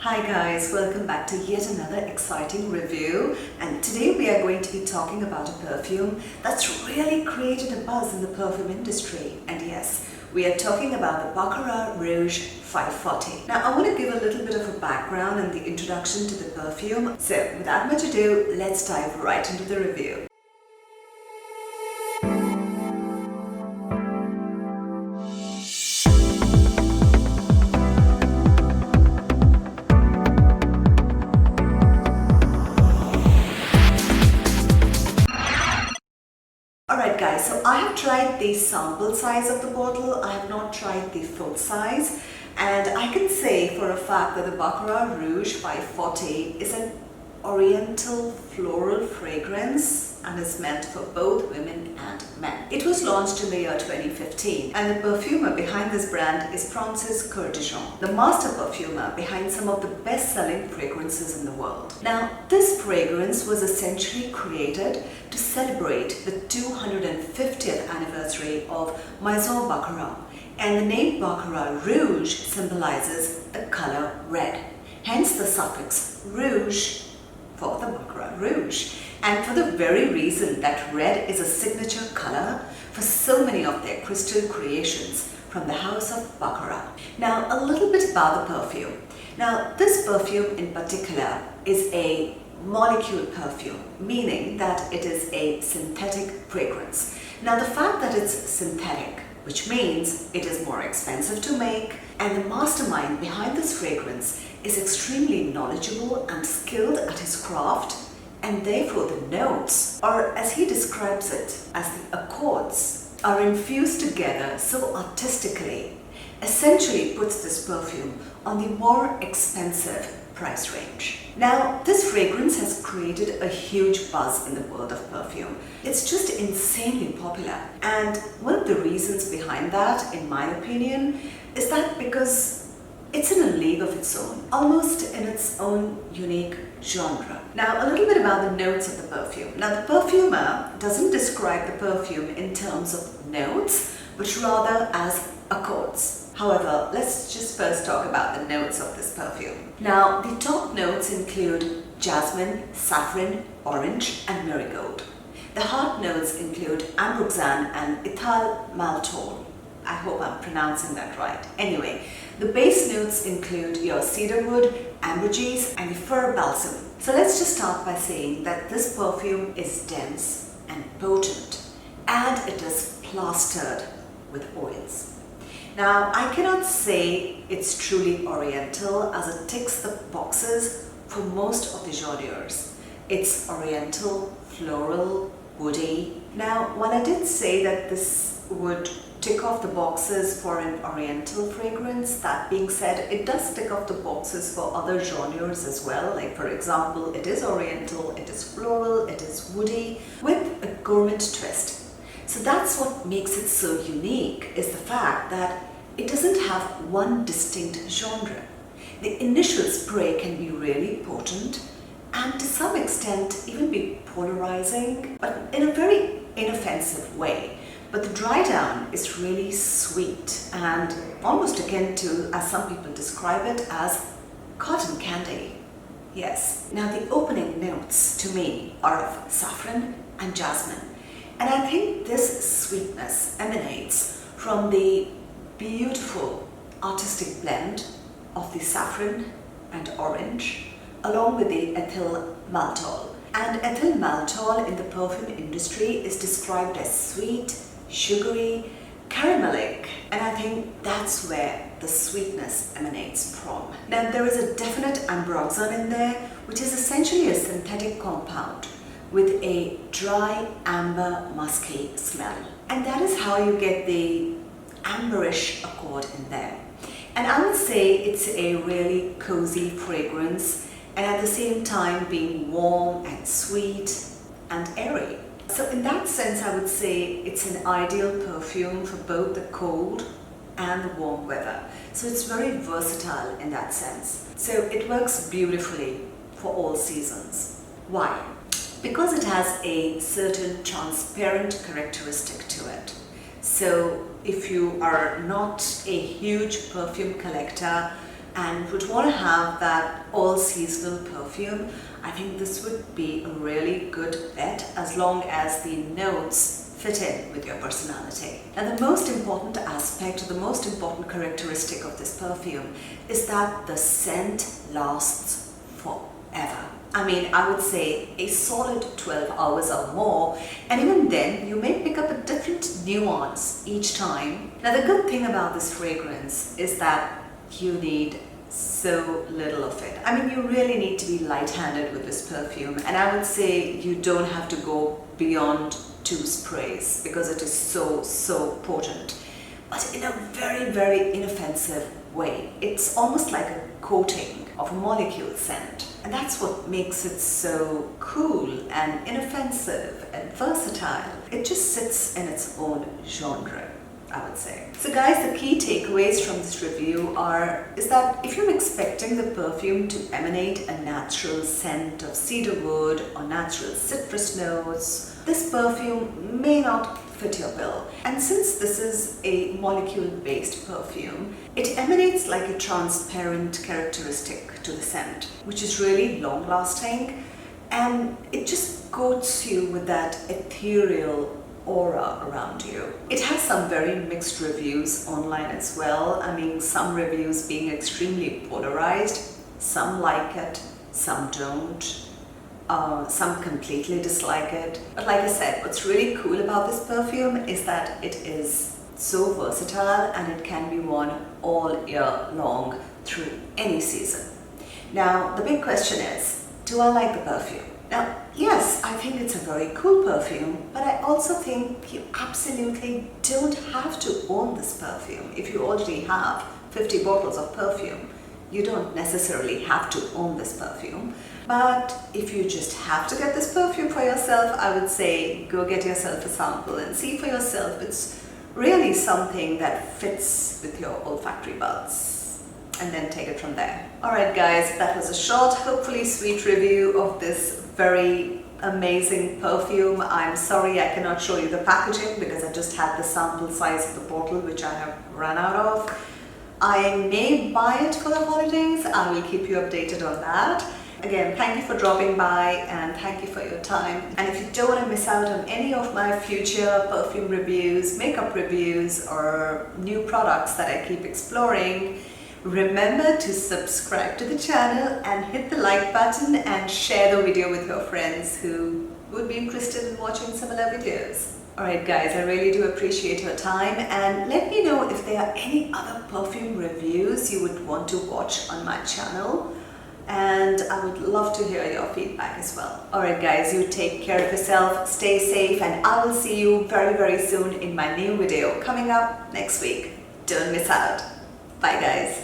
Hi guys, welcome back to yet another exciting review, and today we are going to be talking about a perfume that's really created a buzz in the perfume industry. And yes, we are talking about the Baccarat Rouge 540. Now I want to give a little bit of a background and the introduction to the perfume. So without much ado, let's dive right into the review. Alright guys, so I have tried the sample size of the bottle. I have not tried the full size, and I can say for a fact that the Baccarat Rouge 540 is an oriental floral fragrance and is meant for both women and men. It was launched in the year 2015, and the perfumer behind this brand is Francis Kurkdjian, the master perfumer behind some of the best-selling fragrances in the world. Now, this fragrance was essentially created to celebrate the 250th anniversary of Maison Baccarat, and the name Baccarat Rouge symbolizes the color red, hence the suffix rouge for the Baccarat Rouge, and for the very reason that red is a signature color for so many of their crystal creations from the house of Baccarat. Now, a little bit about the perfume. Now, this perfume in particular is a molecule perfume, meaning that it is a synthetic fragrance. Now, the fact that it's synthetic, which means it is more expensive to make, and the mastermind behind this fragrance is extremely knowledgeable and skilled at his craft, and therefore the notes, or as he describes it as the accords, are infused together so artistically, essentially puts this perfume on the more expensive price range. Now, this fragrance has created a huge buzz in the world of perfume. It's just insanely popular, and one of the reasons behind that, in my opinion, is that because it's in a league of its own, almost in its own unique genre. Now, a little bit about the notes of the perfume. Now, the perfumer doesn't describe the perfume in terms of notes, but rather as accords. However, let's just first talk about the notes of this perfume. Now, the top notes include jasmine, saffron, orange, and marigold. The heart notes include ambroxan and ethyl maltol. I hope I'm pronouncing that right. Anyway, the base notes include your cedarwood, ambergris, and the fir balsam. So let's just start by saying that this perfume is dense and potent, and it is plastered with oils. Now, I cannot say it's truly oriental as it ticks the boxes for most of the genres. It's oriental, floral, woody. Now, while I did say that this would tick off the boxes for an oriental fragrance, that being said, it does tick off the boxes for other genres as well. Like, for example, it is oriental, it is floral, it is woody, with a gourmet twist. So that's what makes it so unique, is the fact that it doesn't have one distinct genre. The initial spray can be really potent and to some extent even be polarizing, but in a very inoffensive way. But the dry down is really sweet and almost akin to, as some people describe it, as cotton candy. Yes. Now, the opening notes to me are of saffron and jasmine. And I think this sweetness emanates from the beautiful artistic blend of the saffron and orange, along with the ethyl maltol. And ethyl maltol in the perfume industry is described as sweet, sugary, caramelic, and I think that's where the sweetness emanates from. Now, there is a definite ambroxan in there, which is essentially a synthetic compound with a dry, amber, musky smell. And that is how you get the amberish accord in there. And I would say it's a really cozy fragrance, and at the same time being warm and sweet and airy. So in that sense, I would say it's an ideal perfume for both the cold and the warm weather. So it's very versatile in that sense. So it works beautifully for all seasons. Why? Because it has a certain transparent characteristic to it. So if you are not a huge perfume collector and would want to have that all-seasonal perfume, I think this would be a really good bet as long as the notes fit in with your personality. Now, the most important aspect, or the most important characteristic of this perfume is that the scent lasts forever. I mean, I would say a solid 12 hours or more, and even then you may pick up a different nuance each time. Now, the good thing about this fragrance is that you need so little of it. I mean, you really need to be light-handed with this perfume, and I would say you don't have to go beyond 2 sprays because it is so potent, but in a very inoffensive way. It's almost like a coating of a molecule scent, and that's what makes it so cool and inoffensive and versatile. It just sits in its own genre, I would say. So guys, the key takeaways from this review is that if you're expecting the perfume to emanate a natural scent of cedar wood or natural citrus notes, this perfume may not fit your bill. And since this is a molecule-based perfume, it emanates like a transparent characteristic to the scent, which is really long-lasting, and it just coats you with that ethereal aura around you. It has some very mixed reviews online as well. I mean, some reviews being extremely polarized. Some like it, some don't. Some completely dislike it. But like I said, what's really cool about this perfume is that it is so versatile and it can be worn all year long through any season. Now, the big question is, do I like the perfume? Now, yes, I think it's a very cool perfume, but I also think you absolutely don't have to own this perfume. If you already have 50 bottles of perfume, you don't necessarily have to own this perfume. But if you just have to get this perfume for yourself, I would say go get yourself a sample and see for yourself it's really something that fits with your olfactory buds, and then take it from there. Alright guys, that was a short, hopefully sweet review of this very amazing perfume. I'm sorry I cannot show you the packaging because I just had the sample size of the bottle, which I have run out of. I may buy it for the holidays. I will keep you updated on that. Again, thank you for dropping by and thank you for your time. And if you don't want to miss out on any of my future perfume reviews, makeup reviews, or new products that I keep exploring, remember to subscribe to the channel and hit the like button and share the video with your friends who would be interested in watching similar videos. Alright guys, I really do appreciate your time, and let me know if there are any other perfume reviews you would want to watch on my channel, and I would love to hear your feedback as well. Alright guys, you take care of yourself, stay safe, and I will see you very soon in my new video coming up next week. Don't miss out. Bye guys.